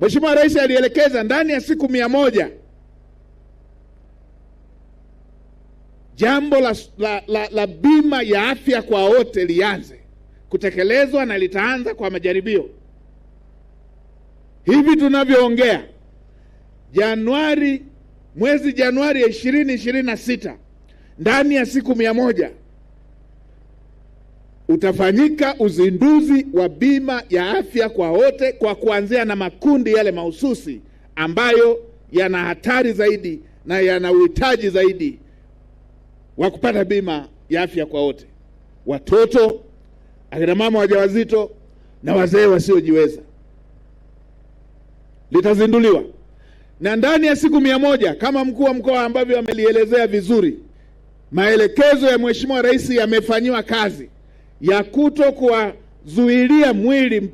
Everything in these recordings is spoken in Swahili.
Mheshimiwa Rais alielekeza ndani ya siku 100 jambo la bima ya afya kwa wote lianze kutekelezwa, na litaanza kwa majaribio. Hivi tunavyoongea, mwezi Januari 2026, ndani ya siku 100 utafanyika uzinduzi wa bima ya afya kwa wote, kwa kuanzia na makundi yale mahususi ambayo yana hatari zaidi na yana uhitaji zaidi wa kupata bima ya afya kwa wote: watoto, akina mama wajawazito na wazee wasiojiweza. Litazinduliwa, na ndani ya siku 100 kama mkuu wa mkoa ambavyo amelielezea vizuri, maelekezo ya Mheshimiwa Rais yamefanyiwa kazi ya kuto kuwazuilia mwili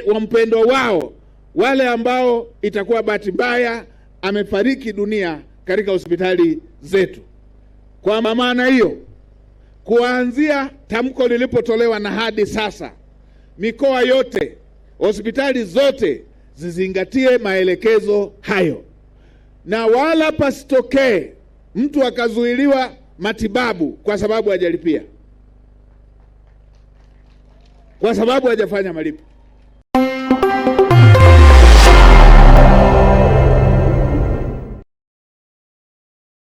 wa mpendwa wao wale ambao itakuwa bahati mbaya amefariki dunia katika hospitali zetu. Kwa maana hiyo, kuanzia tamko lilipotolewa na hadi sasa, mikoa yote, hospitali zote zizingatie maelekezo hayo, na wala pasitokee mtu akazuiliwa matibabu kwa sababu hajalipia, kwa sababu hajafanya malipo.